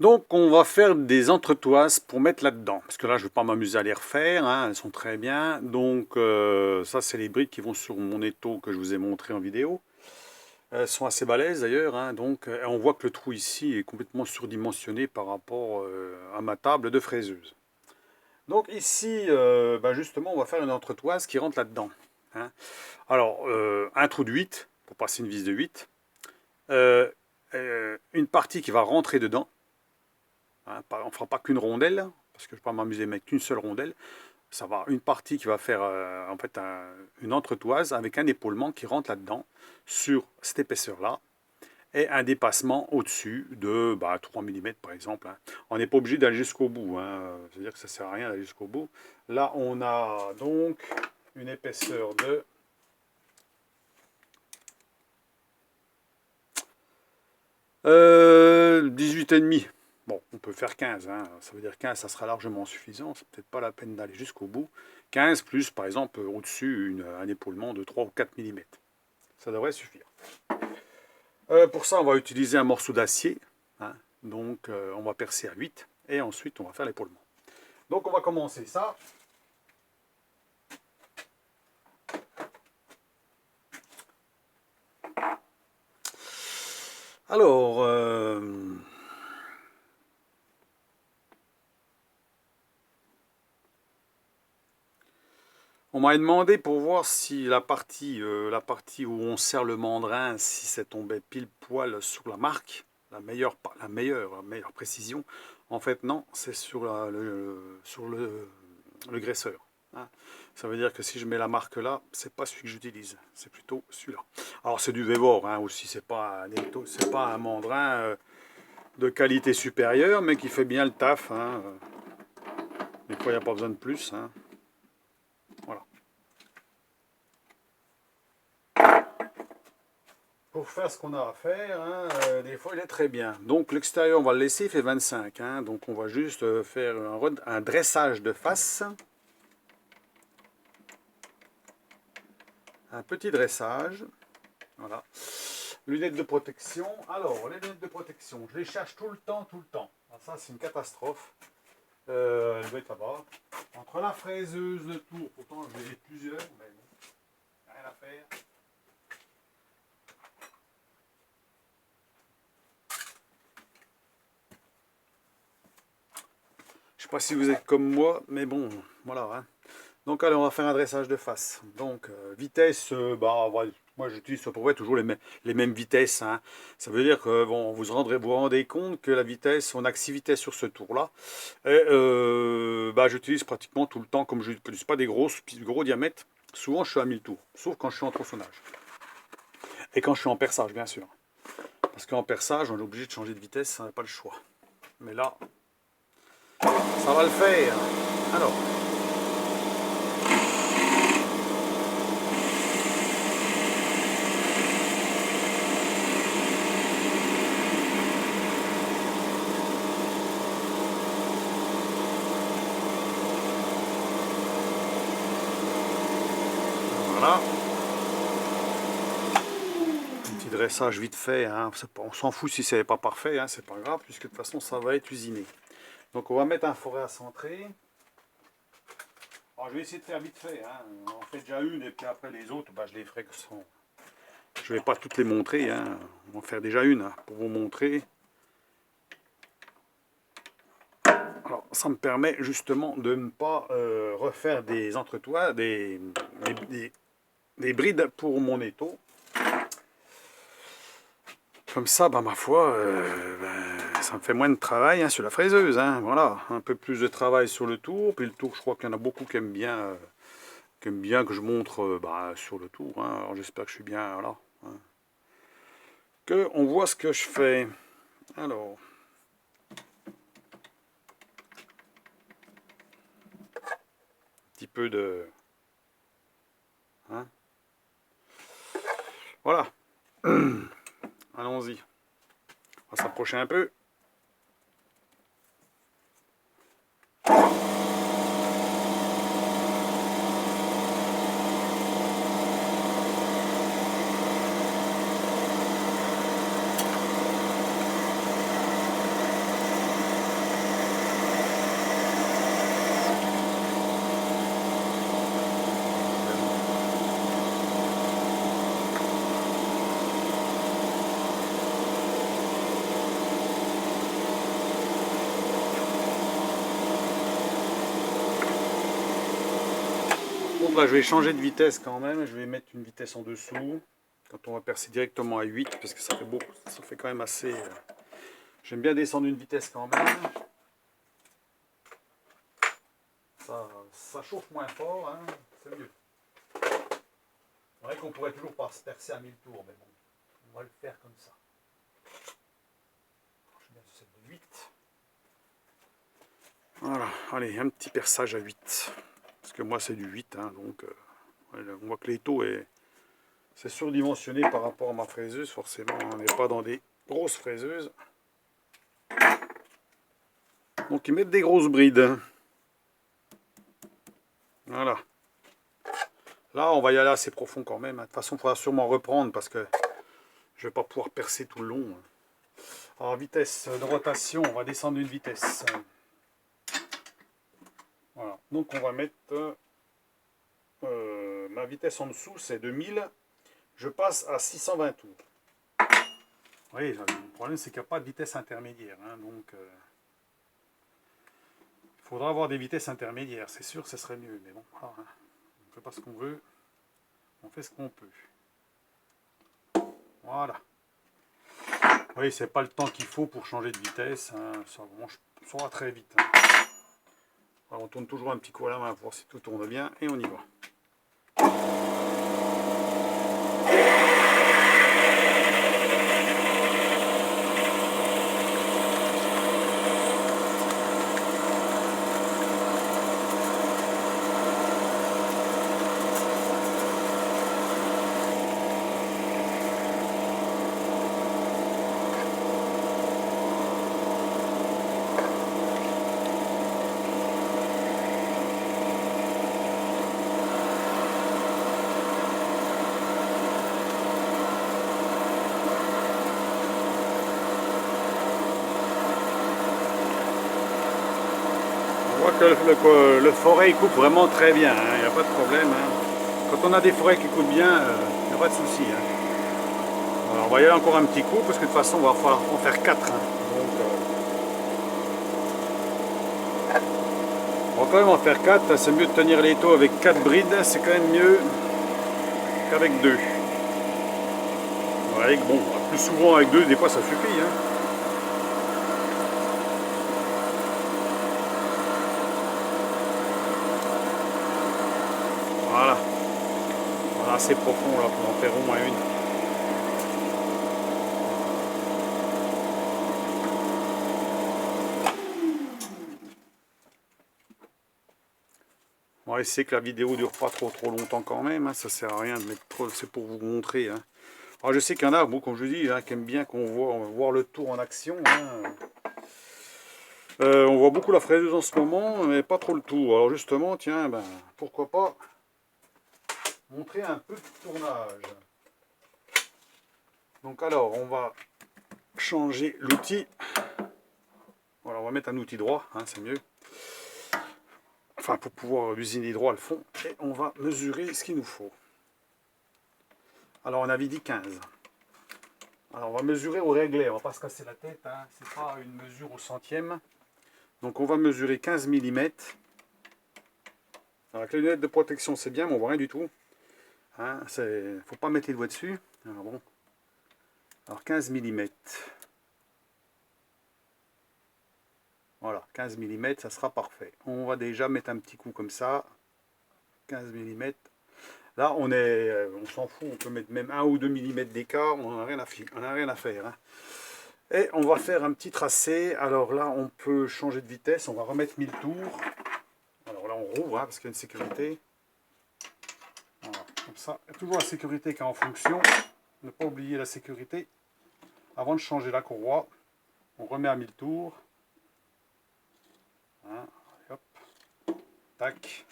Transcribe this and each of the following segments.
Donc on va faire des entretoises pour mettre là-dedans, parce que là je ne vais pas m'amuser à les refaire, hein, elles sont très bien. Donc ça c'est les briques qui vont sur mon étau que je vous ai montré en vidéo. Elles sont assez balèzes d'ailleurs, hein, donc on voit que le trou ici est complètement surdimensionné par rapport à ma table de fraiseuse. Donc ici, justement on va faire une entretoise qui rentre là-dedans, hein. Alors un trou de 8 pour passer une vis de 8, une partie qui va rentrer dedans. Hein, on ne fera pas qu'une rondelle, parce que je ne vais pas m'amuser à mettre qu'une seule rondelle. Ça va une partie qui va faire en fait une entretoise avec un épaulement qui rentre là-dedans, sur cette épaisseur-là, et un dépassement au-dessus de 3 mm par exemple, hein. On n'est pas obligé d'aller jusqu'au bout, hein. C'est-à-dire que ça ne sert à rien d'aller jusqu'au bout. Là, on a donc une épaisseur de 18,5. Bon, on peut faire 15, hein. Ça veut dire 15, ça sera largement suffisant. C'est peut-être pas la peine d'aller jusqu'au bout. 15 plus, par exemple, au-dessus, un épaulement de 3 ou 4 mm. Ça devrait suffire. Pour ça, on va utiliser un morceau d'acier, hein. Donc, on va percer à 8 et ensuite, on va faire l'épaulement. Donc, on va commencer ça. Alors, on m'a demandé pour voir si la partie où on serre le mandrin, si ça tombait pile poil sur la marque, la meilleure précision. En fait, non, c'est sur le graisseur, hein. Ça veut dire que si je mets la marque là, c'est pas celui que j'utilise, c'est plutôt celui-là. Alors c'est du Vévor, hein, aussi, c'est pas un mandrin de qualité supérieure, mais qui fait bien le taf, hein. Des fois, il n'y a pas besoin de plus, hein. Voilà. Pour faire ce qu'on a à faire, hein, des fois il est très bien. Donc l'extérieur on va le laisser, il fait 25, hein, donc on va juste faire un dressage de face. Un petit dressage. Voilà. Lunettes de protection. Alors les lunettes de protection, je les cherche tout le temps, tout le temps. Alors, ça c'est une catastrophe. Elle doit être là-bas. Entre la fraiseuse, le tour, pourtant je vais plusieurs, mais bon, rien à faire. Je ne sais pas si vous êtes comme moi, mais bon, voilà, hein. Donc allez, on va faire un dressage de face. Donc vitesse, moi j'utilise à peu près toujours les mêmes vitesses, hein. Ça veut dire que bon, vous rendez compte que la vitesse, on a que 6 vitesses sur ce tour-là. Et j'utilise pratiquement tout le temps, comme je n'utilise pas des gros diamètres, souvent je suis à 1000 tours, sauf quand je suis en tronçonnage. Et quand je suis en perçage, bien sûr. Parce qu'en perçage, on est obligé de changer de vitesse, on n'a pas le choix. Mais là, ça va le faire. Alors. Voilà. Un petit dressage vite fait, hein. On s'en fout si c'est pas parfait, hein, c'est pas grave, puisque de toute façon ça va être usiné. Donc on va mettre un forêt à centrer. Alors je vais essayer de faire vite fait, hein. On en fait déjà une et puis après les autres, je les ferai que sans. Je ne vais pas toutes les montrer, hein. On va en faire déjà une, hein, pour vous montrer. Alors ça me permet justement de ne pas refaire des entretoises, des brides pour mon étau. Comme ça, ma foi, ça me fait moins de travail, hein, sur la fraiseuse, hein. Voilà, un peu plus de travail sur le tour. Puis le tour, je crois qu'il y en a beaucoup qui aiment bien, que je montre sur le tour, hein. Alors j'espère que je suis bien là, hein. Que on voit ce que je fais. Alors. Un petit peu de. Hein. Voilà. Allons-y. On va s'approcher un peu. Donc là, je vais changer de vitesse quand même. Je vais mettre une vitesse en dessous. Quand on va percer directement à 8, parce que ça fait beaucoup, ça fait quand même assez... J'aime bien descendre une vitesse quand même. Ça chauffe moins fort, hein, c'est mieux. C'est vrai qu'on pourrait toujours pas se percer à 1000 tours, mais bon, on va le faire comme ça. Je mets celle de 8. Voilà, allez, un petit perçage à 8. Parce que moi c'est du 8, hein, donc on voit que l'étau c'est surdimensionné par rapport à ma fraiseuse, forcément, on n'est pas dans des grosses fraiseuses. Donc ils mettent des grosses brides. Voilà. Là, on va y aller assez profond quand même. De toute façon, il faudra sûrement reprendre parce que je ne vais pas pouvoir percer tout le long. Alors, vitesse de rotation, on va descendre une vitesse. Voilà. Donc, on va mettre ma vitesse en dessous, c'est 2000. Je passe à 620 tours. Oui, le problème, c'est qu'il n'y a pas de vitesse intermédiaire. Hein, donc, il faudra avoir des vitesses intermédiaires. C'est sûr, ce serait mieux. Mais bon, voilà, hein. On ne fait pas ce qu'on veut. On fait ce qu'on peut. Voilà. Oui, c'est pas le temps qu'il faut pour changer de vitesse. Hein. Ça va très vite. Hein. Alors, on tourne toujours un petit coup à la main pour voir si tout tourne bien. Et on y va. On voit que le forêt il coupe vraiment très bien, il n'y a pas de problème. Hein. Quand on a des forêts qui coupent bien, il n'y a pas de souci. Hein. Alors, on va y aller encore un petit coup parce que de toute façon on va falloir en faire 4. Hein. Donc, on va quand même en faire 4, c'est mieux de tenir les taux avec 4 brides, c'est quand même mieux qu'avec 2. Ouais, bon, plus souvent avec 2, des fois ça suffit. Hein. Voilà. Voilà, assez profond là pour en faire au moins une. On va essayer que la vidéo dure pas trop longtemps quand même, hein. Ça sert à rien de mettre trop, c'est pour vous montrer. Hein. Alors je sais qu'il y en a, bon, comme je dis, hein, qui aiment bien qu'on voit voir le tour en action. Hein. On voit beaucoup la fraiseuse en ce moment, mais pas trop le tour. Alors justement, tiens, ben, pourquoi pas montrer un peu de tournage. Donc alors, on va changer l'outil. Voilà, on va mettre un outil droit, hein, c'est mieux. Enfin, pour pouvoir usiner droit le fond. Et on va mesurer ce qu'il nous faut. Alors, on avait dit 15. Alors, on va mesurer au réglé. On va pas se casser la tête. Hein. C'est pas une mesure au centième. Donc, on va mesurer 15 mm. Alors, avec les lunettes de protection, c'est bien, mais on voit rien du tout. Hein, faut pas mettre les doigts dessus. Alors, bon. Alors, 15 mm. Voilà, 15 mm, ça sera parfait. On va déjà mettre un petit coup comme ça. 15 mm. Là, on s'en fout, on peut mettre même 1 ou 2 mm d'écart, on n'a rien à faire. Hein. Et on va faire un petit tracé. Alors là, on peut changer de vitesse, on va remettre 1000 tours. Alors là, on rouvre, hein, parce qu'il y a une sécurité. Voilà, comme ça, il y a toujours la sécurité qui est en fonction. Ne pas oublier la sécurité. Avant de changer la courroie, on remet à 1000 tours. Hein, hop, tac.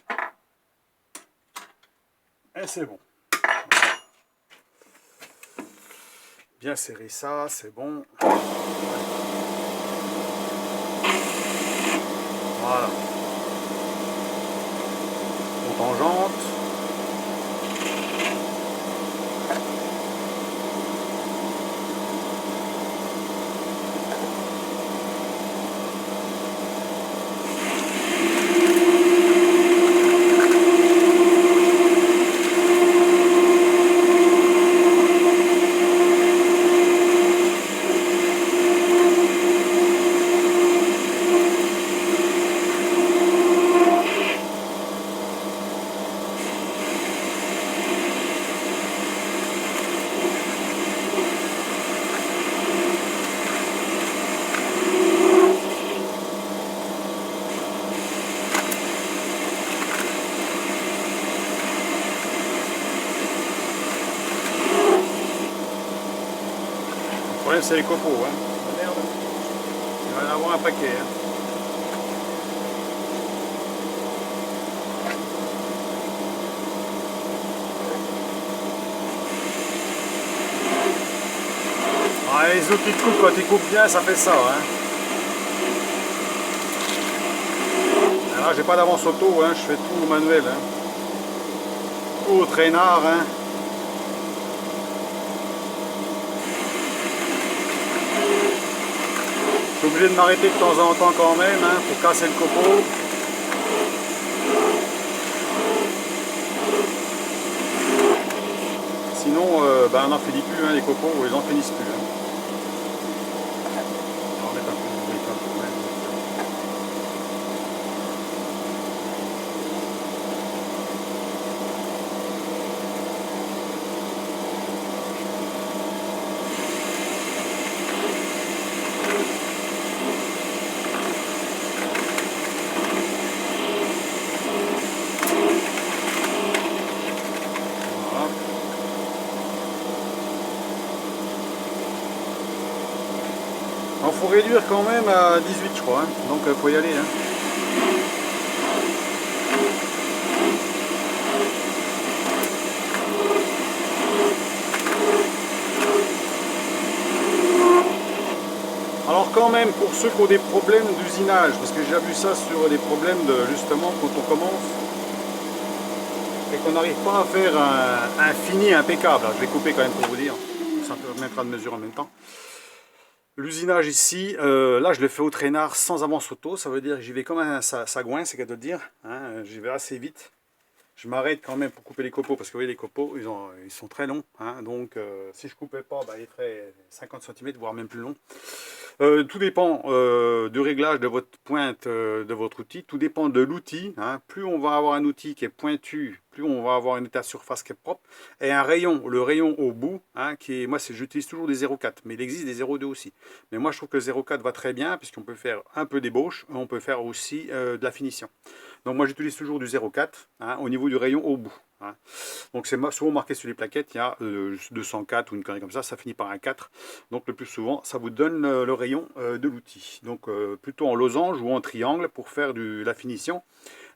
Et c'est bon. Voilà. Bien serrer ça, c'est bon. Voilà. On tangente. problème, c'est les copeaux. Hein. Merde. Il va y en avoir un paquet. Hein. Ah, les outils de coupe, quand ils coupent bien, ça fait ça. Hein. Alors, j'ai pas d'avance auto, hein. Je fais tout au manuel. Hein. Tout au traînard. Hein. Je suis obligé de m'arrêter de temps en temps quand même, hein, pour casser le copeau. Sinon, ben, on n'en finit plus, hein, les copeaux, ils n'en finissent plus. Hein. On va mettre un peu de bruit quand même. Il faut réduire quand même à 18 je crois, hein. Donc il faut y aller. Hein. Alors quand même, pour ceux qui ont des problèmes d'usinage, parce que j'ai déjà vu ça sur des problèmes de justement quand on commence et qu'on n'arrive pas à faire un fini impeccable. Alors, je vais couper quand même pour vous dire, ça me permettra de mesurer en même temps. L'usinage ici, là je le fais au traînard sans avance auto, ça veut dire que j'y vais comme un sagouin, c'est qu'à te dire, hein, j'y vais assez vite. Je m'arrête quand même pour couper les copeaux, parce que vous voyez les copeaux, ils sont très longs, hein, donc si je ne coupais pas, bah, ils feraient 50 cm, voire même plus long. Tout dépend du réglage de votre pointe de votre outil, tout dépend de l'outil. Hein. Plus on va avoir un outil qui est pointu, plus on va avoir un état de surface qui est propre. Et un rayon, le rayon au bout, hein, qui est, moi j'utilise toujours des 0,4, mais il existe des 0,2 aussi. Mais moi je trouve que le 0,4 va très bien, puisqu'on peut faire un peu d'ébauche, on peut faire aussi de la finition. Donc moi j'utilise toujours du 0,4 hein, au niveau du rayon au bout. Hein. Donc c'est souvent marqué sur les plaquettes, il y a 204 ou une connerie comme ça finit par un 4. Donc le plus souvent, ça vous donne le rayon de l'outil. Donc plutôt en losange ou en triangle pour faire la finition.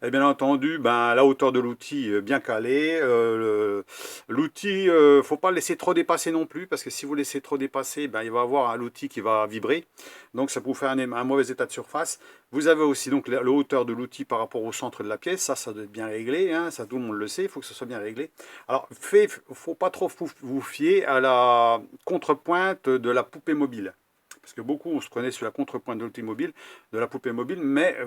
Et bien entendu, ben, la hauteur de l'outil bien calée. L'outil, ne faut pas le laisser trop dépasser non plus, parce que si vous laissez trop dépasser, ben, il va avoir l'outil qui va vibrer. Donc ça peut vous faire un mauvais état de surface. Vous avez aussi donc la hauteur de l'outil par rapport au centre de la pièce. Ça doit être bien réglé. Hein, ça, tout le monde le sait, il faut que ce soit bien réglé. Alors, il ne faut pas trop vous fier à la contrepointe de la poupée mobile. Parce que beaucoup, on se prenait sur la contrepointe de l'outil mobile, de la poupée mobile, mais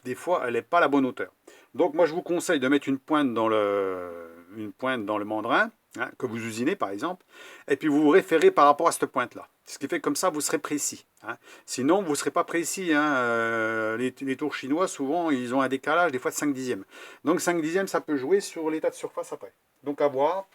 des fois, elle n'est pas à la bonne hauteur. Donc moi, je vous conseille de mettre une pointe dans le mandrin, hein, que vous usinez par exemple, et puis vous vous référez par rapport à cette pointe-là. Ce qui fait comme ça, vous serez précis. Hein. Sinon, vous ne serez pas précis. Hein. Les tours chinois, souvent, ils ont un décalage, des fois de 5 dixièmes. Donc 5 dixièmes, ça peut jouer sur l'état de surface après. Donc à voir.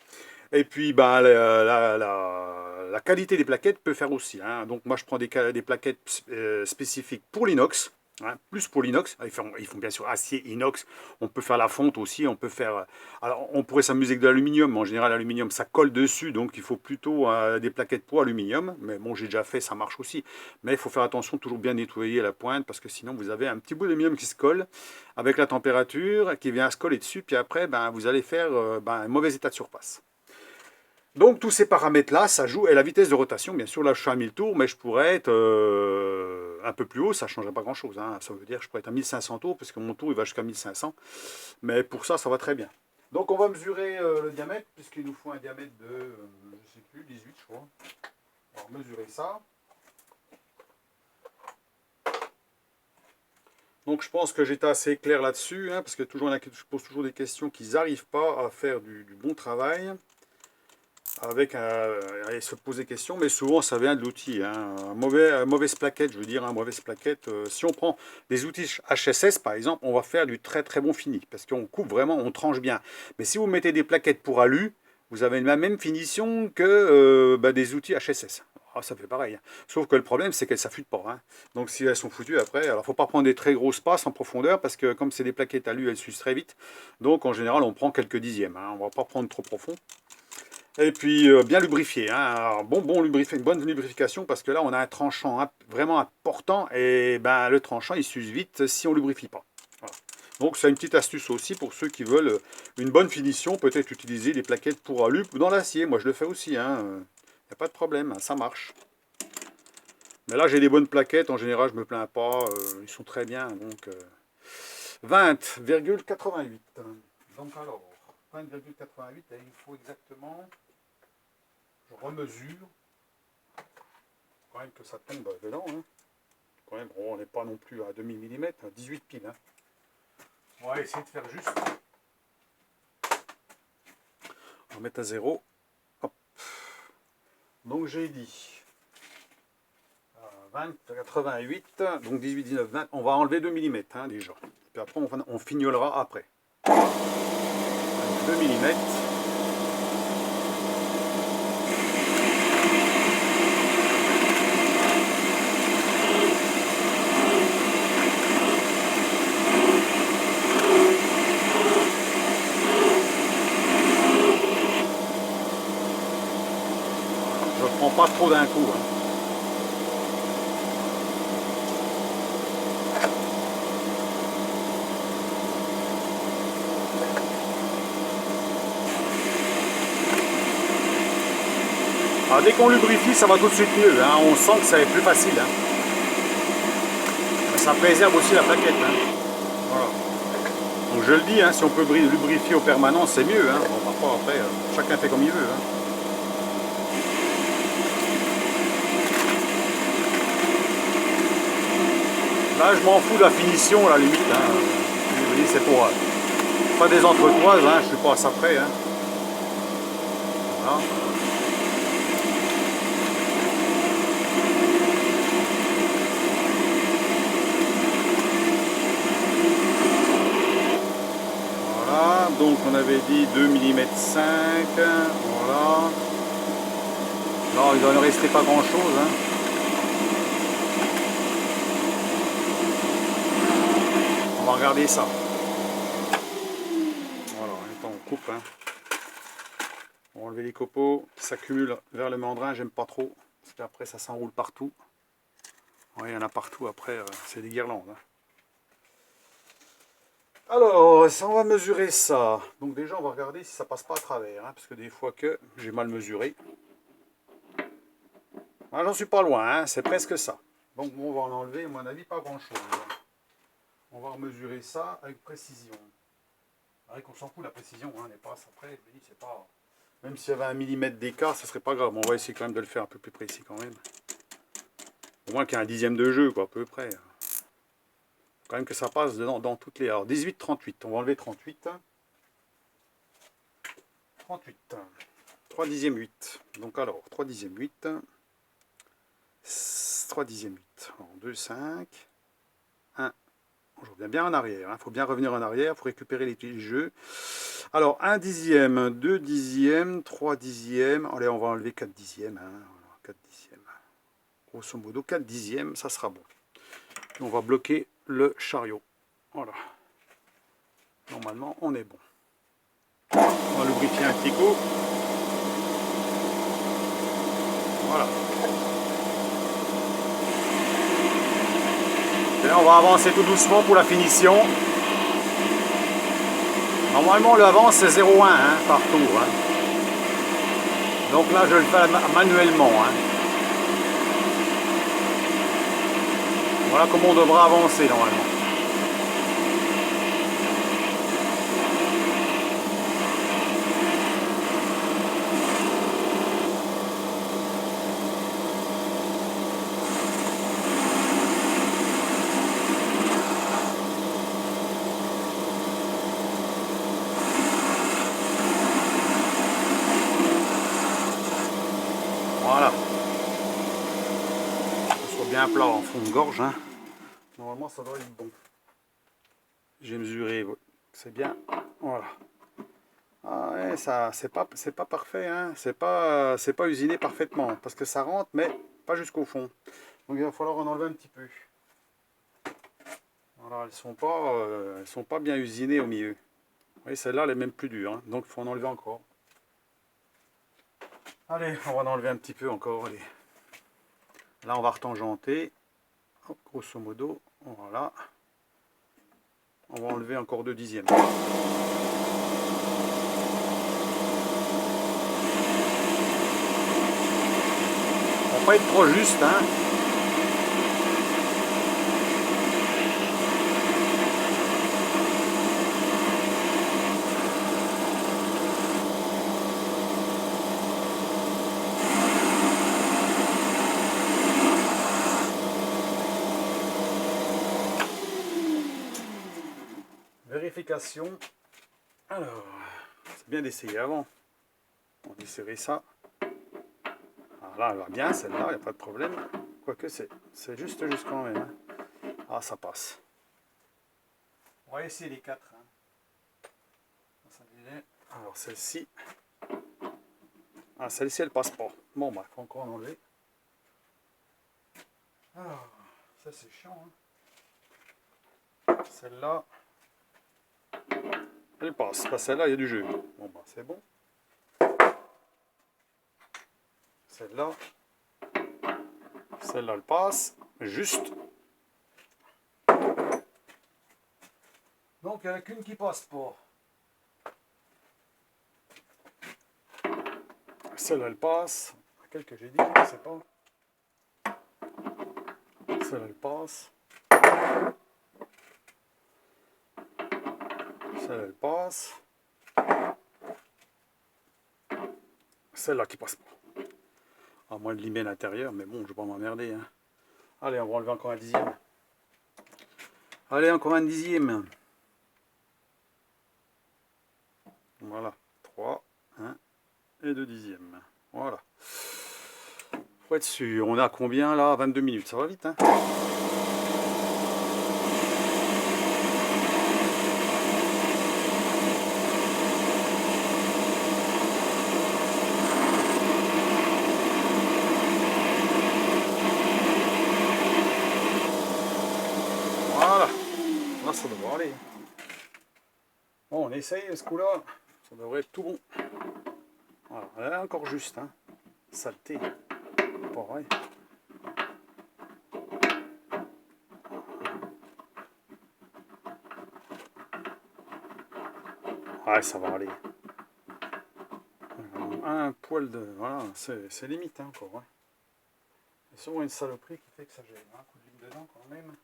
Et puis bah, la qualité des plaquettes peut faire aussi. Hein. Donc moi je prends des plaquettes spécifiques pour l'inox. Hein, plus pour l'inox, ils font bien sûr acier, inox, on peut faire la fonte aussi, on peut faire... Alors on pourrait s'amuser avec de l'aluminium, mais en général l'aluminium ça colle dessus, donc il faut plutôt des plaquettes pour aluminium, mais bon j'ai déjà fait, ça marche aussi. Mais il faut faire attention, toujours bien nettoyer la pointe, parce que sinon vous avez un petit bout d'aluminium qui se colle, avec la température, qui vient se coller dessus, puis après ben, vous allez faire un mauvais état de surface. Donc tous ces paramètres-là, ça joue, et la vitesse de rotation, bien sûr, là je suis à 1000 tours, mais je pourrais être un peu plus haut, ça ne changerait pas grand-chose. Hein. Ça veut dire que je pourrais être à 1500 tours, parce que mon tour il va jusqu'à 1500, mais pour ça, ça va très bien. Donc on va mesurer le diamètre, puisqu'il nous faut un diamètre de, je ne sais plus, 18 je crois. On va mesurer ça. Donc je pense que j'étais assez clair là-dessus, hein, parce que je pose toujours des questions qui n'arrivent pas à faire du bon travail. Avec se poser des questions, mais souvent ça vient de l'outil. Hein. Mauvaise plaquette, je veux dire, mauvaise plaquette. Si on prend des outils HSS par exemple, on va faire du très très bon fini, parce qu'on coupe vraiment, on tranche bien. Mais si vous mettez des plaquettes pour alu, vous avez la même finition que des outils HSS. Ah, ça fait pareil. Hein. Sauf que le problème, c'est qu'elles ne s'affûtent pas. Hein. Donc si elles sont foutues après, alors il ne faut pas prendre des très grosses passes en profondeur, parce que comme c'est des plaquettes alu, elles s'usent très vite. Donc en général, on prend quelques dixièmes. Hein. On ne va pas prendre trop profond. Et puis bien lubrifié, hein. Alors, une bonne lubrification parce que là on a un tranchant vraiment important et ben le tranchant il s'use vite si on lubrifie pas. Voilà. Donc c'est une petite astuce aussi pour ceux qui veulent une bonne finition, peut-être utiliser des plaquettes pour alu ou dans l'acier. Moi je le fais aussi, hein. Y a pas de problème, ça marche. Mais là j'ai des bonnes plaquettes, en général je me plains pas, ils sont très bien. Donc 20,88. Donc alors 20,88 et il faut exactement. Je remesure, quand même que ça tombe dedans. Hein. Quand même, on n'est pas non plus à demi millimètre, 18 piles. Hein. On va essayer de faire juste. On va mettre à 0. Hop. Donc j'ai dit 20, 88, donc 18, 19, 20. On va enlever 2 millimètres hein, déjà. Puis après, on fignolera après. 2 millimètres. Je ne prends pas trop d'un coup. Hein. Alors, dès qu'on lubrifie, ça va tout de suite mieux. Hein. On sent que ça va être plus facile. Hein. Ça préserve aussi la plaquette. Hein. Voilà. Donc je le dis, hein, si on peut lubrifier au permanent, c'est mieux. Hein. Bon, parfois, après, chacun fait comme il veut. Hein. Là, je m'en fous de la finition, à la limite. Hein. C'est pour pas des entretoises, hein. Je suis pas à ça près. Hein. Voilà. Voilà, donc on avait dit 2 mm 5. Voilà. Non, il doit ne rester pas grand chose. Hein. On va regarder ça. Voilà, attends, on coupe. Hein. On va enlever les copeaux qui s'accumulent vers le mandrin, j'aime pas trop. Parce qu'après ça s'enroule partout. Ouais, il y en a partout après, c'est des guirlandes. Hein. Alors, on va mesurer ça. Donc déjà, on va regarder si ça passe pas à travers. Hein, parce que des fois que j'ai mal mesuré. Ah, j'en suis pas loin, hein, c'est presque ça. Donc bon, on va en enlever, à mon avis, pas grand chose. On va mesurer ça avec précision. C'est vrai qu'on s'en fout la précision, hein, on n'est pas après, c'est pas. Même s'il y avait 1 millimètre d'écart, ça serait pas grave. On va essayer quand même de le faire un peu plus précis quand même. Au moins qu'il y ait un dixième de jeu, quoi, à peu près. Quand même que ça passe dans toutes les. Alors 18, 38. On va enlever 38. 38. 3 dixièmes 8. Donc alors, 3 dixièmes 8. 3 dixièmes 8. 2, 5. 1. Je reviens bien en arrière. Il faut bien revenir en arrière pour récupérer les jeux. Alors, 1 dixième, 2 dixièmes, 3 dixièmes. Allez, on va enlever 4 dixièmes. Hein. 4 dixièmes. Grosso modo, 4 dixièmes, ça sera bon. Puis on va bloquer le chariot. Voilà. Normalement, on est bon. On va lubrifier un petit coup. Voilà. Et là, on va avancer tout doucement pour la finition. Normalement, l'avance c'est 0,1 hein, par tour. Hein. Donc là, je le fais manuellement. Hein. Voilà comment on devra avancer normalement. Voilà. Que soit bien plat en fond de gorge. Hein. Normalement, ça doit être bon. J'ai mesuré, c'est bien. Voilà. Ah ouais, ça, c'est pas parfait, hein. C'est pas usiné parfaitement, parce que ça rentre, mais pas jusqu'au fond. Donc il va falloir en enlever un petit peu. Voilà, elles sont pas bien usinées au milieu. Vous voyez, celle-là, elle est même plus dure, hein. Donc il faut en enlever encore. Allez, on va en enlever un petit peu encore. Allez. Là, on va retangenter. Hop, grosso modo, voilà. On va enlever encore 2 dixièmes. On va pas être trop juste, hein. Vérification. Alors, c'est bien d'essayer avant. On va serrer ça. Alors là, elle va bien, celle-là, il n'y a pas de problème. Quoique, c'est juste quand même. Hein. Ah, ça passe. On va essayer les 4. Hein. Alors, celle-ci. Ah, celle-ci, elle passe pas. Bon, bah, il faut encore en enlever. Alors, ça, c'est chiant. Hein. Celle-là. Elle passe. Pas celle-là, il y a du jeu. Bon, bah, c'est bon. Celle-là. Celle-là, elle passe. Juste. Donc, il n'y en a qu'une qui passe pas. Celle-là, elle passe. Laquelle que j'ai dit, je ne sais pas. Celle-là, elle passe. Celle-là, elle passe. Celle-là qui passe pas. À moins de limer à l'intérieur, mais bon, je ne vais pas m'emmerder. Hein. Allez, on va enlever encore un dixième. Allez, encore un dixième. Voilà. 3, 1 et 2 dixièmes. Voilà. Faut être sûr. On a combien là? 22 minutes. Ça va vite, hein? Voilà. Là, ça devrait aller. Bon, on essaye ce coup-là. Ça devrait être tout bon. Voilà. Là, encore juste, hein. Saleté. Pareil. Ouais, ça va aller. Un poil de... Voilà, c'est limite, hein, encore. Hein. Il y a souvent une saloperie qui fait que ça gêne. Un coup de ligne dedans, quand même.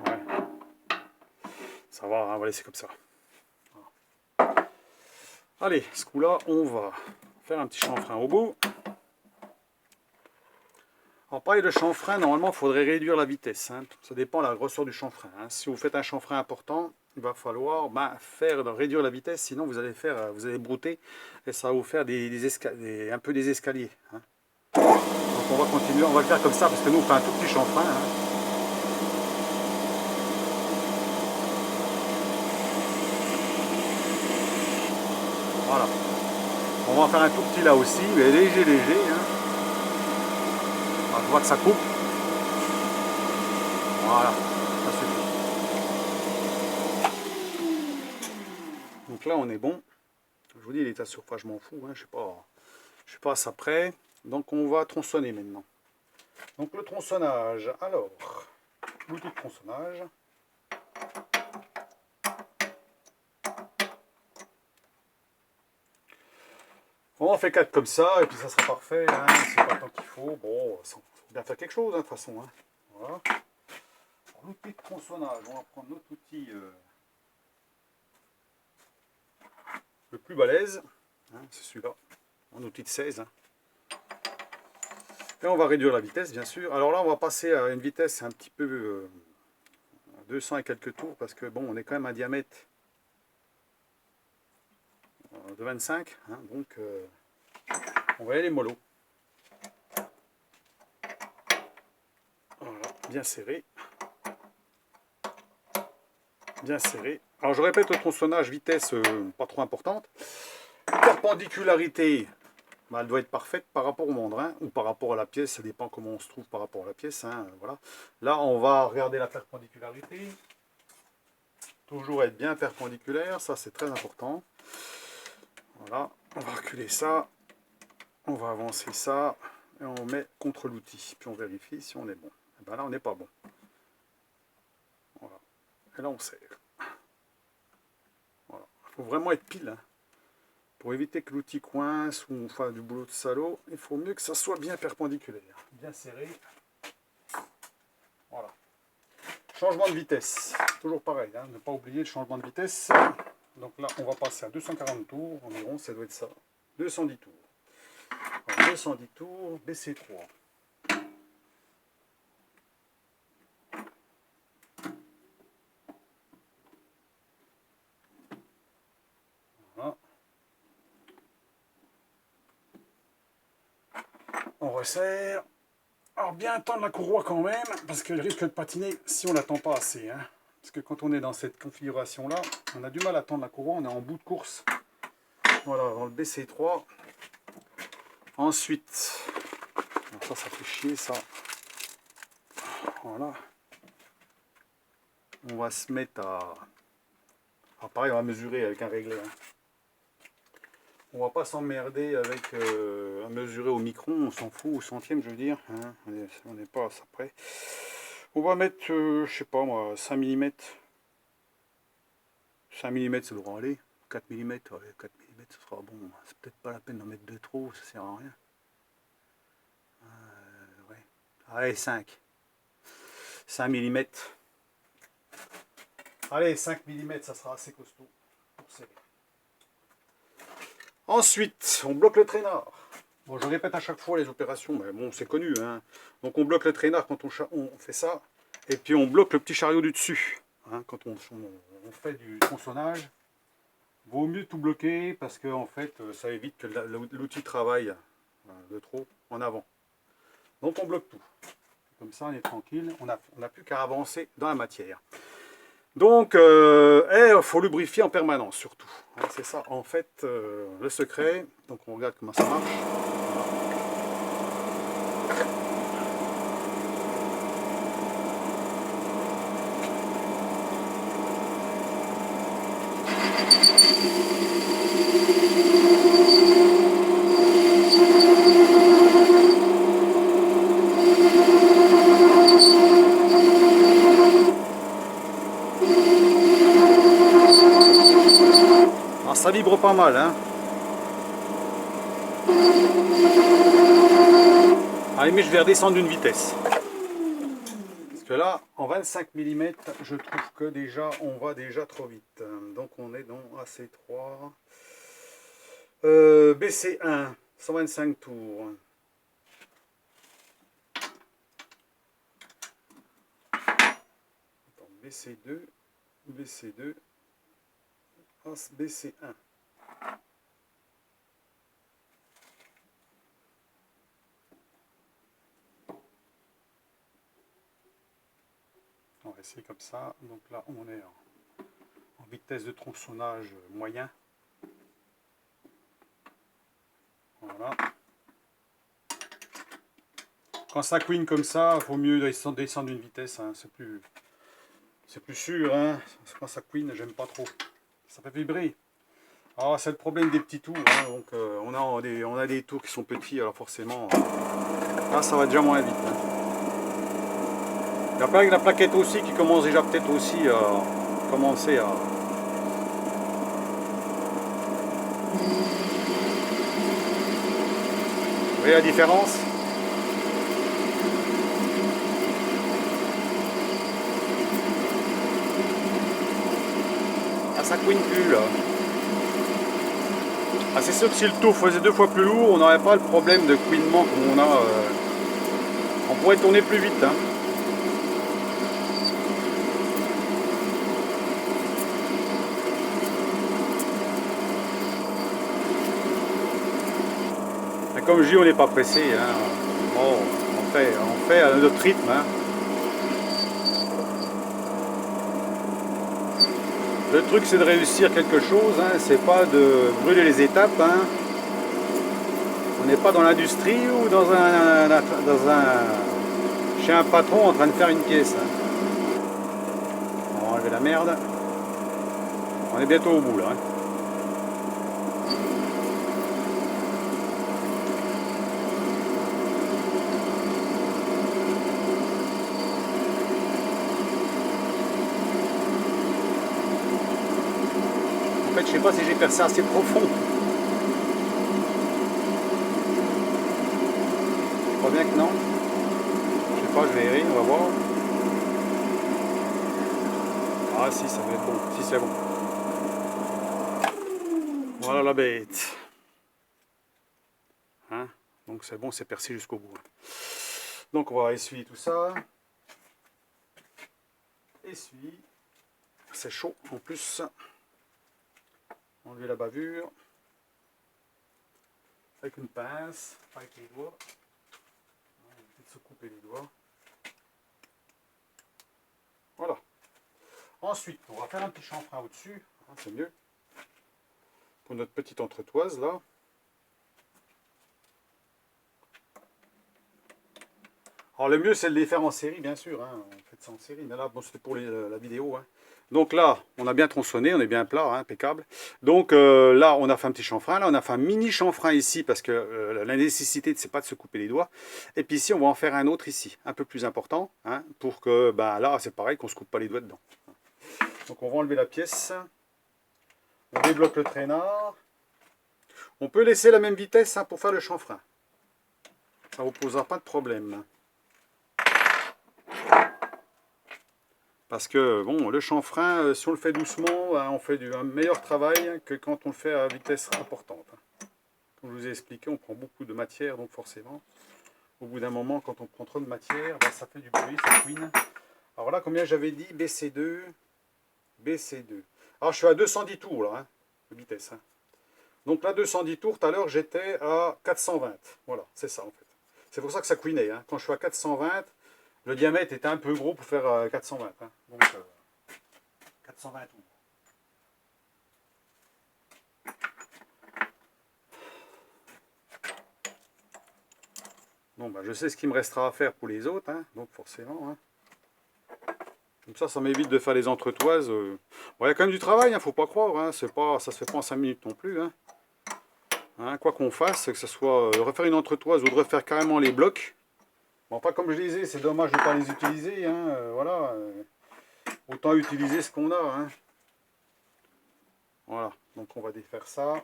Ouais. Ça va, hein, on va laisser comme ça. Voilà. Allez, ce coup-là, on va faire un petit chanfrein au bout. Alors pareil, le chanfrein, normalement, il faudrait réduire la vitesse. Hein. Ça dépend de la grosseur du chanfrein. Hein. Si vous faites un chanfrein important, il va falloir réduire la vitesse, sinon vous allez brouter et ça va vous faire un peu des escaliers. Hein. Donc on va continuer, on va le faire comme ça parce que nous on fait un tout petit chanfrein. Hein. Voilà. On va en faire un tout petit là aussi, mais léger, léger. Hein. On voit que ça coupe. Voilà, ça suffit. Donc là on est bon. Je vous dis, l'état de surface, je m'en fous. Hein. Je suis pas à ça près. Donc on va tronçonner maintenant. Donc le tronçonnage. Alors, l'outil de tronçonnage. Bon, on fait 4 comme ça, et puis ça sera parfait. Hein. C'est pas le temps qu'il faut. Bon, il faut bien faire quelque chose, hein, de toute façon. Hein. Voilà. L'outil de tronçonnage, on va prendre notre outil le plus balèze. Hein, c'est celui-là. Un outil de 16. Hein. Et on va réduire la vitesse, bien sûr. Alors là, on va passer à une vitesse un petit peu 200 et quelques tours, parce que bon, on est quand même à un diamètre de 25. Hein, donc, on va y aller mollo. Voilà, bien serré. Bien serré. Alors je répète, le tronçonnage, vitesse pas trop importante. Perpendicularité bah, elle doit être parfaite par rapport au mandrin ou par rapport à la pièce, ça dépend comment on se trouve par rapport à la pièce, hein, voilà. Là, on va regarder la perpendicularité. Toujours être bien perpendiculaire, ça c'est très important. Voilà, on va reculer ça, on va avancer ça, et on met contre l'outil, puis on vérifie si on est bon. Et ben là, on n'est pas bon. Voilà. Et là, on serre. Voilà. Il faut vraiment être pile, hein. Pour éviter que l'outil coince ou on fasse du boulot de salaud, il faut mieux que ça soit bien perpendiculaire, bien serré. Voilà. Changement de vitesse, toujours pareil, hein, ne pas oublier le changement de vitesse. Donc là, on va passer à 240 tours environ, ça doit être ça. 210 tours. Alors, 210 tours, BC3. Voilà. On resserre. Alors bien tendre la courroie quand même, parce qu'elle risque de patiner si on ne la tend pas assez, hein. Parce que quand on est dans cette configuration-là, on a du mal à tendre la courroie, on est en bout de course. Voilà, dans le BC3. Ensuite, ça fait chier ça. Voilà. On va se mettre à... Alors pareil, on va mesurer avec un réglé, hein. On va pas s'emmerder avec à mesurer au micron, on s'en fout, au centième je veux dire, hein. On n'est pas à ça près. On va mettre, je sais pas moi, 5 mm. 5 mm ça devrait aller. 4 mm, ouais, 4 mm ce sera bon. C'est peut-être pas la peine d'en mettre 2 trop, ça sert à rien. Ouais. Allez, 5. 5 mm. Allez, 5 mm, ça sera assez costaud pour serrer. Ensuite, on bloque le traînard. Bon, je répète à chaque fois les opérations, mais bon, c'est connu, hein. Donc on bloque le traînard quand on fait ça, et puis on bloque le petit chariot du dessus, hein, quand on fait du tronçonnage. Vaut mieux tout bloquer parce que en fait, ça évite que l'outil travaille de trop en avant. Donc on bloque tout. Comme ça, on est tranquille. On n'a plus qu'à avancer dans la matière. Donc, il faut lubrifier en permanence, surtout. C'est ça, en fait, le secret. Donc, on regarde comment ça marche. Alors, ça vibre pas mal, hein. Allez, mais je vais redescendre d'une vitesse. Parce que là, en 25 mm, je trouve que déjà, on va déjà trop vite. Donc on est dans AC3. BC1, 125 tours. Attends, BC2, BC2, BC1. On va essayer comme ça. Donc là, on est en vitesse de tronçonnage moyen. Voilà. Quand ça couine comme ça, il vaut mieux descendre d'une vitesse, hein. C'est plus sûr, hein. Quand ça couine, j'aime pas trop. Ça fait vibrer. Alors c'est le problème des petits tours, hein. Donc on a des tours qui sont petits, alors forcément, là ça va déjà moins vite, hein. Il y a pas que la plaquette aussi qui commence déjà peut-être aussi à commencer à... Vous voyez la différence? Ah, ça couine plus là. Ah, c'est sûr que si le tour faisait 2 fois plus lourd, on n'aurait pas le problème de couinement comme on a. On pourrait tourner plus vite, hein. Mais comme je dis, on n'est pas pressé, hein. Bon, on fait à notre rythme, hein. Le truc c'est de réussir quelque chose, hein. C'est pas de brûler les étapes, hein. On n'est pas dans l'industrie ou chez un patron en train de faire une caisse. Hein. On va enlever la merde. On est bientôt au bout là. Hein. En fait, je sais pas si j'ai percé assez profond. Je crois bien que non. Je sais pas, je vais on va voir. Ah si, ça va être bon. Si, c'est bon. Voilà la bête. Hein, donc c'est bon, c'est percé jusqu'au bout. Donc on va essuyer tout ça. Essuie. C'est chaud en plus. Enlever la bavure. Avec une pince, pas avec les doigts. On va peut-être se couper les doigts. Voilà. Ensuite, on va faire un petit chanfrein au-dessus. Hein, c'est mieux. Pour notre petite entretoise là. Alors le mieux c'est de les faire en série bien sûr, hein. On fait ça en série, mais là bon, c'était pour la vidéo. Hein. Donc là on a bien tronçonné, on est bien plat, hein, impeccable. Donc là on a fait un petit chanfrein, là on a fait un mini chanfrein ici parce que la nécessité c'est pas de se couper les doigts. Et puis ici on va en faire un autre ici, un peu plus important, hein, pour que ben, là c'est pareil qu'on se coupe pas les doigts dedans. Donc on va enlever la pièce, on débloque le traînard. On peut laisser la même vitesse hein, pour faire le chanfrein. Ça ne vous posera pas de problème. Parce que bon, le chanfrein, si on le fait doucement, on fait un meilleur travail que quand on le fait à vitesse importante. Comme je vous ai expliqué, on prend beaucoup de matière, donc forcément, au bout d'un moment, quand on prend trop de matière, ben, ça fait du bruit, ça couine. Alors là, combien j'avais dit? BC2, BC2. Alors je suis à 210 tours là, hein, de vitesse. Hein. Donc là, 210 tours, tout à l'heure, j'étais à 420. Voilà, c'est ça en fait. C'est pour ça que ça couinait. Hein. Quand je suis à 420, le diamètre était un peu gros pour faire 420. Hein. Donc 420 tours. Bon, bah, je sais ce qu'il me restera à faire pour les autres, hein, donc forcément. Hein. Comme ça m'évite de faire les entretoises. Bon, il y a quand même du travail, il ne faut pas croire. Hein, ça ne se fait pas en 5 minutes non plus. Hein. Hein, quoi qu'on fasse, que ce soit de refaire une entretoise ou de refaire carrément les blocs. Bon, pas comme je disais, c'est dommage de ne pas les utiliser. Hein, voilà. Autant utiliser ce qu'on a. Hein. Voilà, donc on va défaire ça.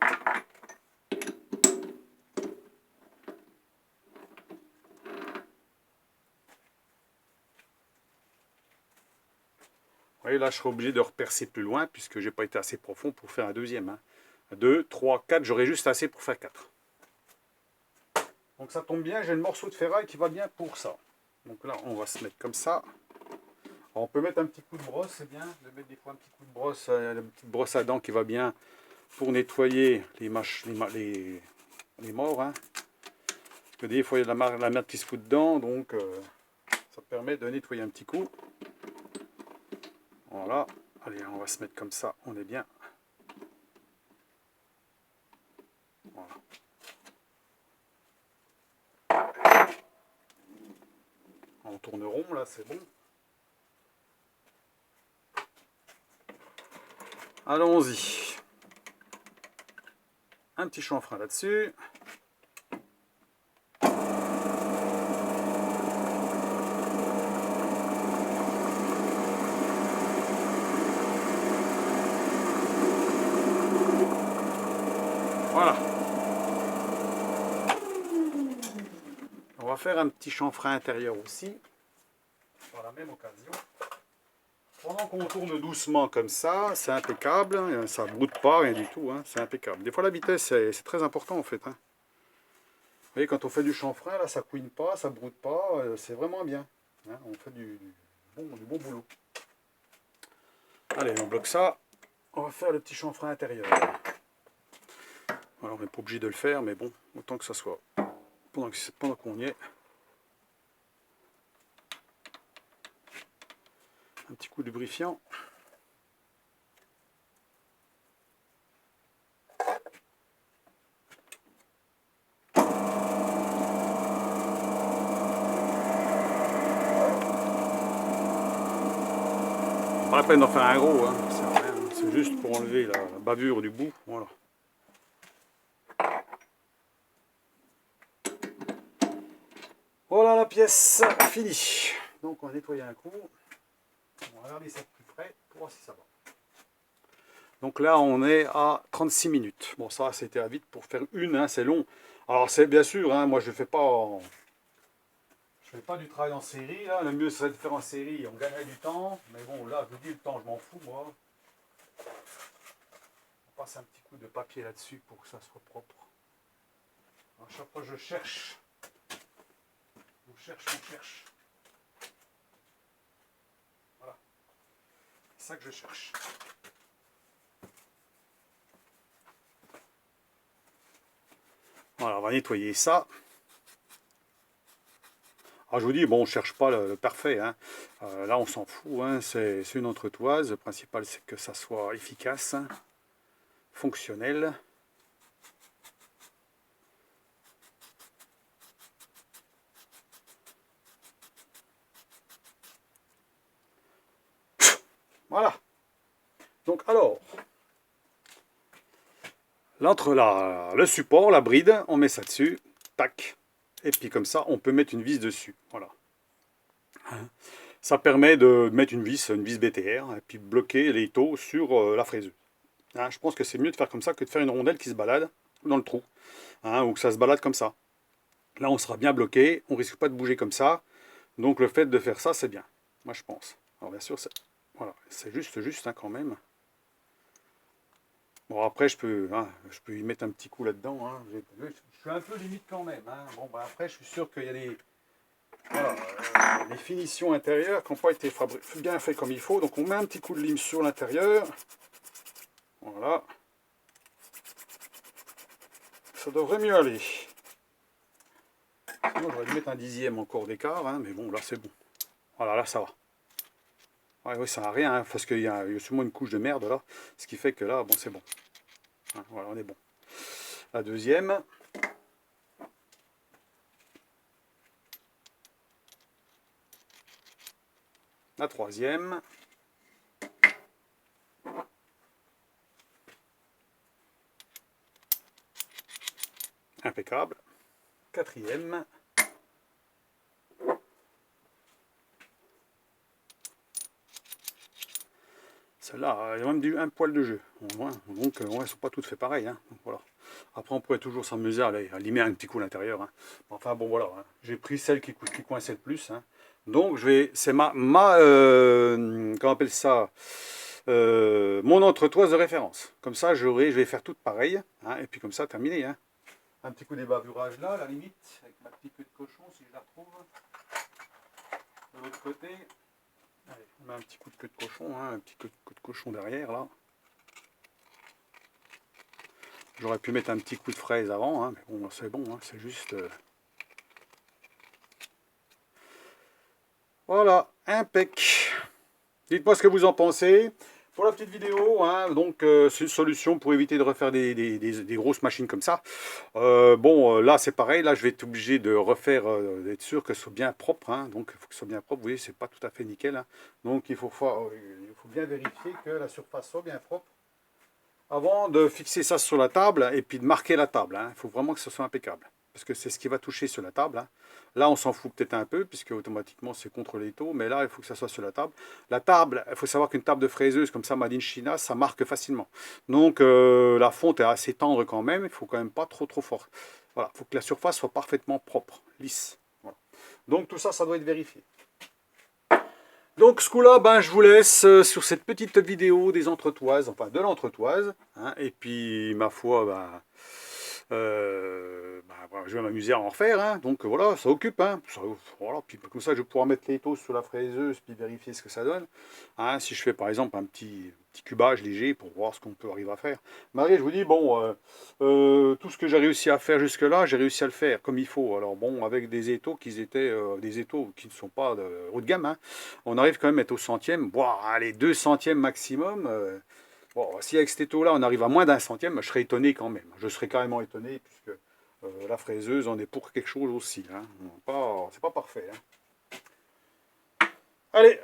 Vous voyez, là, je serai obligé de repercer plus loin puisque j'ai pas été assez profond pour faire un deuxième. Hein. 2, 3, 4, j'aurai juste assez pour faire 4. Donc ça tombe bien, j'ai le morceau de ferraille qui va bien pour ça. Donc là, on va se mettre comme ça. Alors, on peut mettre un petit coup de brosse, c'est bien de mettre des fois un petit coup de brosse, la petite brosse à dents qui va bien pour nettoyer les morts. Hein. Parce que des fois, il y a de la merde qui se fout dedans, donc ça permet de nettoyer un petit coup. Voilà, allez, on va se mettre comme ça, on est bien. Voilà. On tourne rond, là, c'est bon. Allons-y. Un petit chanfrein là-dessus. Voilà. On va faire un petit chanfrein intérieur aussi, par la même occasion. Pendant qu'on tourne doucement comme ça, c'est impeccable, ça ne broute pas, rien du tout, hein, c'est impeccable. Des fois la vitesse, c'est très important en fait. Hein. Vous voyez, quand on fait du chanfrein, là, ça couine pas, ça broute pas, c'est vraiment bien. Hein, on fait du bon boulot. Allez, on bloque ça. On va faire le petit chanfrein intérieur. Alors, on n'est pas obligé de le faire, mais bon, autant que ça soit pendant qu'on y est. Un petit coup de lubrifiant. la peine d'en faire un gros, hein. Ça sert à rien, hein. C'est juste pour enlever la bavure du bout, voilà. Voilà la pièce finie. Donc on va nettoyer un coup. On va regarder ça de plus près pour voir si ça va. Donc là on est à 36 minutes. Bon ça c'était à vite pour faire une, hein, c'est long. Alors c'est bien sûr, hein, moi je fais pas du travail en série, là. Le mieux serait de faire en série, on gagnerait du temps. Mais bon là je vous dis le temps je m'en fous moi. On passe un petit coup de papier là-dessus pour que ça soit propre. À chaque fois je cherche. On cherche. Voilà. C'est ça que je cherche. Voilà, on va nettoyer ça. Alors je vous dis, bon, on ne cherche pas le parfait, hein. Là, on s'en fout, hein. C'est une entretoise. Le principal, c'est que ça soit efficace, hein, fonctionnel. Voilà. Donc alors, le support, la bride, on met ça dessus, tac. Et puis comme ça, on peut mettre une vis dessus. Voilà. Ça permet de mettre une vis BTR, et puis bloquer les taux sur la fraiseuse. Hein, je pense que c'est mieux de faire comme ça que de faire une rondelle qui se balade dans le trou, hein, ou que ça se balade comme ça. Là, on sera bien bloqué, on risque pas de bouger comme ça. Donc le fait de faire ça, c'est bien. Moi, je pense. Alors bien sûr, voilà, c'est juste hein, quand même. Bon, après, je peux y mettre un petit coup là-dedans. Hein. Je suis un peu limite quand même. Hein. Bon, bah, après, je suis sûr qu'il y a des finitions intérieures qui n'ont pas été bien faites comme il faut. Donc on met un petit coup de lime sur l'intérieur. Voilà. Ça devrait mieux aller. Sinon, j'aurais dû mettre un dixième encore d'écart, hein, mais bon, là, c'est bon. Voilà, là, ça va. Ouais, oui, ça n'a rien, hein, parce qu'il y a sûrement une couche de merde, là. Ce qui fait que là, bon, c'est bon. Hein, voilà, on est bon. La deuxième. La troisième. Impeccable. Quatrième. Celle-là, il y a même un poil de jeu. Donc, ouais, elles ne sont pas toutes faites pareilles. Hein. Donc, voilà. Après, on pourrait toujours s'amuser à limer un petit coup à l'intérieur. Hein. Enfin, bon, voilà. Hein. J'ai pris celle qui coinçait le plus. Hein. Donc, c'est comment on appelle ça, mon entretoise de référence. Comme ça, je vais faire toutes pareilles. Hein. Et puis, comme ça, terminé. Hein. Un petit coup d'ébaburage là, à la limite, avec ma petite queue de cochon, si je la retrouve. De l'autre côté. Allez, on met un petit coup de queue de cochon, hein, un petit coup de cochon derrière là. J'aurais pu mettre un petit coup de fraise avant, hein, mais bon, c'est bon, hein, c'est juste. Voilà, impec. Dites-moi ce que vous en pensez. Pour la petite vidéo, hein, donc c'est une solution pour éviter de refaire des grosses machines comme ça. Là c'est pareil, là je vais être obligé de refaire, d'être sûr que ce soit bien propre. Hein, donc il faut que ce soit bien propre, vous voyez, c'est pas tout à fait nickel. Hein, donc il faut bien vérifier que la surface soit bien propre avant de fixer ça sur la table et puis de marquer la table. Hein, il faut vraiment que ce soit impeccable. Parce que c'est ce qui va toucher sur la table. Hein. Là, on s'en fout peut-être un peu, puisque automatiquement, c'est contre les taux. Mais là, il faut que ça soit sur la table. La table, il faut savoir qu'une table de fraiseuse, comme ça, Made in China, ça marque facilement. Donc, la fonte est assez tendre quand même. Il ne faut quand même pas trop fort. Voilà, il faut que la surface soit parfaitement propre, lisse. Voilà. Donc, tout ça, ça doit être vérifié. Donc, ce coup-là, ben, je vous laisse sur cette petite vidéo des entretoises, enfin, de l'entretoise. Hein, et puis, ma foi, ben... voilà, je vais m'amuser à en refaire, hein, donc voilà, ça occupe, hein, voilà, puis comme ça je vais pouvoir mettre les taux sur la fraiseuse, puis vérifier ce que ça donne, hein, si je fais par exemple un petit cubage léger pour voir ce qu'on peut arriver à faire. Marie, je vous dis, bon, tout ce que j'ai réussi à faire jusque là, j'ai réussi à le faire comme il faut, alors bon, avec des étaux qui étaient des étaux qui ne sont pas de haut de gamme, hein, on arrive quand même à être au centième, voire allez, 2 centièmes maximum. Bon, si avec cet étau-là, on arrive à moins d'un centième, je serais étonné quand même. Je serais carrément étonné, puisque la fraiseuse, on est pour quelque chose aussi. Hein. C'est pas parfait. Hein. Allez,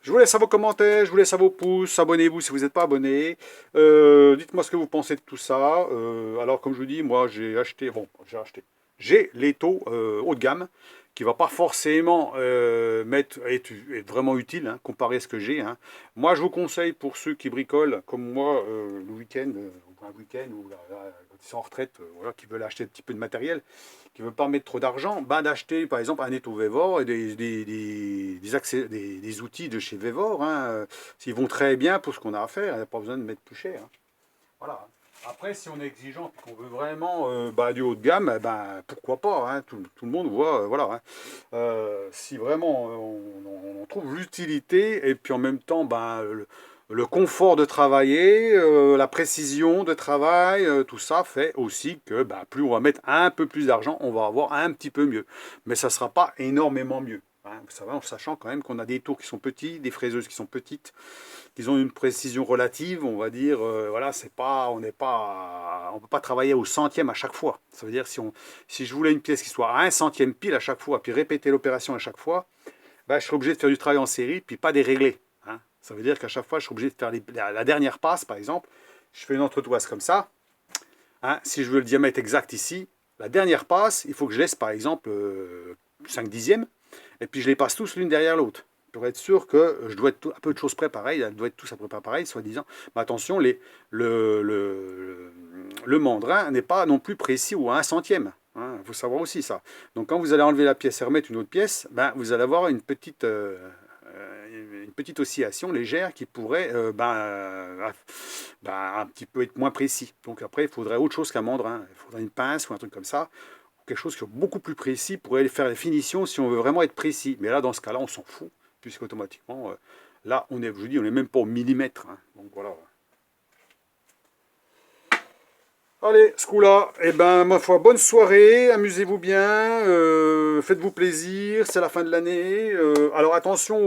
Je vous laisse à vos commentaires, je vous laisse à vos pouces, abonnez-vous si vous n'êtes pas abonné. Dites-moi ce que vous pensez de tout ça. Alors comme je vous dis, moi j'ai l'étau haut de gamme qui va pas forcément être vraiment utile comparé à ce que j'ai. Moi je vous conseille pour ceux qui bricolent comme moi le week-end, ou un week-end ou quand ils sont en retraite, voilà, qui veulent acheter un petit peu de matériel, qui ne veut pas mettre trop d'argent, bah, d'acheter par exemple un étau Vévor et des outils de chez Vévor. Ils vont très bien pour ce qu'on a à faire, il n'y a pas besoin de mettre plus cher. Voilà. Après, si on est exigeant et qu'on veut vraiment du haut de gamme, pourquoi pas, tout le monde voit, voilà. Si vraiment on trouve l'utilité et puis en même temps le confort de travailler, la précision de travail, tout ça fait aussi que plus on va mettre un peu plus d'argent, on va avoir un petit peu mieux. Mais ça ne sera pas énormément mieux. Vous savez, en sachant quand même qu'on a des tours qui sont petits, des fraiseuses qui sont petites, qu'ils ont une précision relative, on va dire, voilà, c'est pas, on peut pas travailler au centième à chaque fois. Ça veut dire si je voulais une pièce qui soit à un centième pile à chaque fois, puis répéter l'opération à chaque fois, je serais obligé de faire du travail en série, puis pas dérégler. Ça veut dire qu'à chaque fois, je suis obligé de faire la dernière passe, par exemple. Je fais une entretoise comme ça. Si je veux le diamètre exact ici, la dernière passe, il faut que je laisse, par exemple, 5 dixièmes, et puis je les passe tous l'une derrière l'autre pour être sûr que je dois être à peu de choses près pareil, elle doit être tous à peu près pareil, soi-disant. Mais attention, le mandrin n'est pas non plus précis ou à un centième. Il faut savoir aussi ça. Donc quand vous allez enlever la pièce et remettre une autre pièce, vous allez avoir une petite oscillation légère qui pourrait un petit peu être moins précis. Donc après, il faudrait autre chose qu'un mandrin. Il faudrait une pince ou un truc comme ça. Quelque chose qui est beaucoup plus précis pour aller faire les finitions si on veut vraiment être précis. Mais là, dans ce cas-là, on s'en fout puisqu'automatiquement, là, je vous dis, on n'est même pas au millimètre. Donc voilà. Allez, ce coup-là, ma foi, bonne soirée, amusez-vous bien, faites-vous plaisir, c'est la fin de l'année. Alors attention,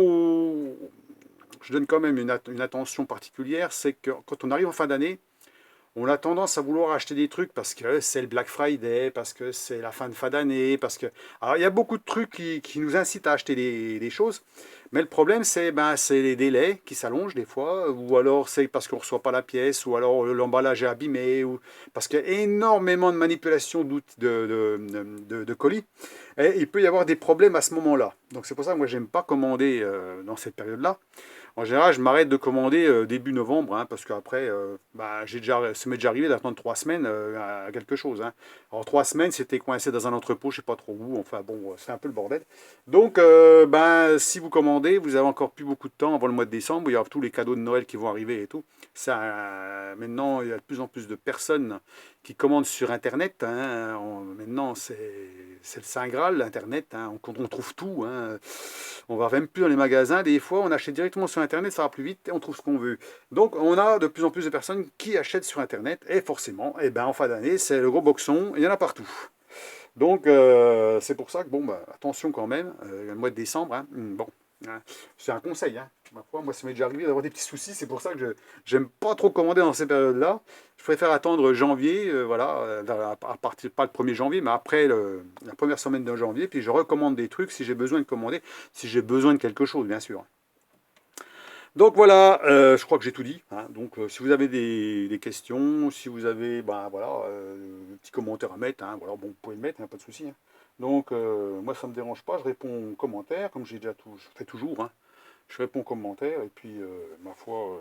je donne quand même une attention particulière, c'est que quand on arrive en fin d'année, on a tendance à vouloir acheter des trucs parce que c'est le Black Friday, parce que c'est la fin d'année, parce que... Alors, il y a beaucoup de trucs qui nous incitent à acheter des choses, mais le problème, c'est les délais qui s'allongent des fois, ou alors c'est parce qu'on ne reçoit pas la pièce, ou alors l'emballage est abîmé, ou parce qu'il y a énormément de manipulation de colis, et il peut y avoir des problèmes à ce moment-là. Donc c'est pour ça que moi, j'aime pas commander dans cette période-là. En général, je m'arrête de commander début novembre, parce qu'après, ça m'est déjà arrivé d'attendre 3 semaines à quelque chose. Alors 3 semaines, c'était coincé dans un entrepôt, je ne sais pas trop où, enfin bon, c'est un peu le bordel. Donc, si vous commandez, vous avez encore plus beaucoup de temps avant le mois de décembre, il y a tous les cadeaux de Noël qui vont arriver et tout. Maintenant, il y a de plus en plus de personnes qui commandent sur Internet. Maintenant, c'est le Saint Graal, l'Internet. On trouve tout. On va même plus dans les magasins. Des fois, on achète directement sur Internet, ça va plus vite et on trouve ce qu'on veut. Donc, on a de plus en plus de personnes qui achètent sur Internet. Et forcément, en fin d'année, c'est le gros boxon. Il y en a partout. Donc, c'est pour ça que, attention quand même, le mois de décembre, c'est un conseil. Moi, ça m'est déjà arrivé d'avoir des petits soucis. C'est pour ça que je n'aime pas trop commander dans ces périodes-là. Je préfère attendre janvier, à partir, pas le 1er janvier, mais après la première semaine de janvier. Puis je recommande des trucs si j'ai besoin de commander, si j'ai besoin de quelque chose, bien sûr. Donc voilà, je crois que j'ai tout dit. Donc si vous avez des questions, si vous avez des petits commentaires à mettre, vous pouvez le mettre, pas de souci. Donc moi ça ne me dérange pas, je réponds aux commentaires, comme j'ai déjà je fais toujours. Je réponds aux commentaires et puis ma foi,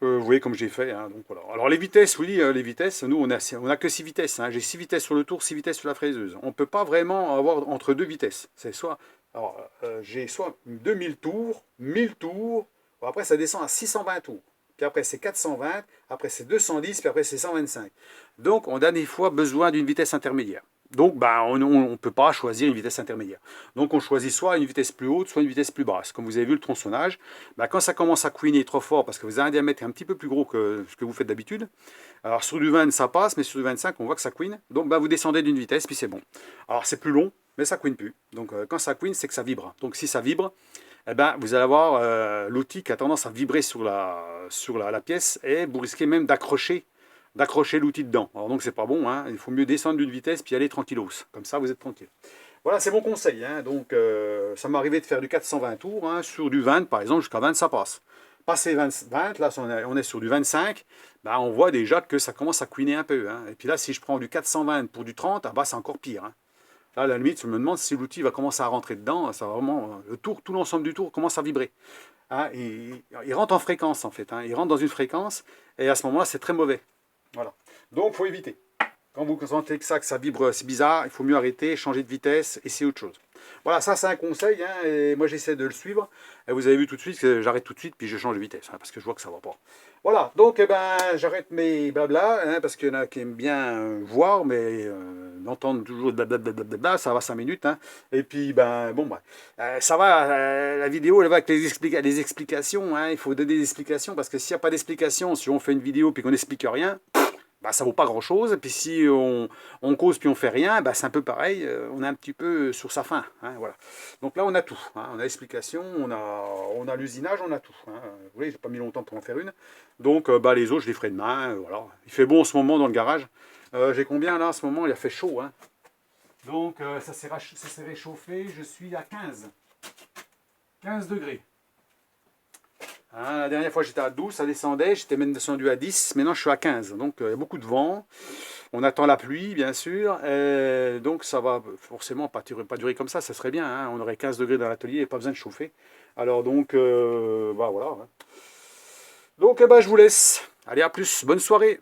vous voyez comme j'ai fait. Donc voilà. Alors les vitesses, oui, les vitesses, nous on a que 6 vitesses. J'ai 6 vitesses sur le tour, 6 vitesses sur la fraiseuse. On ne peut pas vraiment avoir entre 2 vitesses. C'est soit... Alors, j'ai soit 2000 tours, 1000 tours, après ça descend à 620 tours. Puis après c'est 420, après c'est 210, puis après c'est 125. Donc on a des fois besoin d'une vitesse intermédiaire. Donc on ne peut pas choisir une vitesse intermédiaire. Donc on choisit soit une vitesse plus haute, soit une vitesse plus basse. Comme vous avez vu le tronçonnage, quand ça commence à couiner trop fort, parce que vous avez un diamètre un petit peu plus gros que ce que vous faites d'habitude, alors sur du 20 ça passe, mais sur du 25 on voit que ça couine. Donc vous descendez d'une vitesse, puis c'est bon. Alors c'est plus long, mais ça couine plus. Donc quand ça couine, c'est que ça vibre. Donc si ça vibre, vous allez avoir l'outil qui a tendance à vibrer sur la pièce et vous risquez même d'accrocher l'outil dedans. Alors donc c'est pas bon, il faut mieux descendre d'une vitesse puis aller tranquillos. Comme ça vous êtes tranquille. Voilà, c'est mon conseil, hein. Donc, ça m'est arrivé de faire du 420 tours, hein. Sur du 20, par exemple, jusqu'à 20, ça passe. Passé 20, là, on est sur du 25, bah, on voit déjà que ça commence à couiner un peu, hein. Et puis là, si je prends du 420 pour du 30, ah bah, c'est encore pire, hein. Là, à la limite, je me demande si l'outil va commencer à rentrer dedans. Ça va vraiment, le tour, tout l'ensemble du tour commence à vibrer, hein. Il rentre en fréquence, en fait, hein. Il rentre dans une fréquence, et à ce moment-là, c'est très mauvais. Voilà. Donc, il faut éviter. Quand vous sentez que ça vibre, c'est bizarre, il faut mieux arrêter, changer de vitesse, essayer autre chose. Voilà, ça c'est un conseil, hein, et moi j'essaie de le suivre. Et vous avez vu tout de suite que j'arrête tout de suite, puis je change de vitesse, hein, parce que je vois que ça va pas. Voilà, donc eh ben, j'arrête mes blabla, hein, parce qu'il y en a qui aiment bien voir, mais d'entendre toujours blablabla, ça va 5 minutes. Hein. Et puis, ben, bon, bah, ça va, la vidéo, elle va avec les explications, hein, il faut donner des explications, parce que s'il n'y a pas d'explications, si on fait une vidéo puis qu'on n'explique rien, bah, ça vaut pas grand chose. Et puis si on cause puis on fait rien, bah, c'est un peu pareil, on est un petit peu sur sa faim. Hein, voilà. Donc là on a tout. Hein, on a l'explication, on a l'usinage, on a tout. Hein. Vous voyez, j'ai pas mis longtemps pour en faire une. Donc bah, les autres je les ferai demain. Voilà. Il fait bon en ce moment dans le garage. J'ai combien là en ce moment? Il a fait chaud. Hein. Donc ça s'est réchauffé, je suis à 15 degrés. Hein, la dernière fois j'étais à 12, ça descendait, j'étais même descendu à 10, maintenant je suis à 15. Donc il y a beaucoup de vent, on attend la pluie bien sûr, donc ça va forcément pas durer comme ça serait bien, hein. On aurait 15 degrés dans l'atelier et pas besoin de chauffer. Alors donc, bah voilà. Hein. Donc bah, je vous laisse, allez à plus, bonne soirée.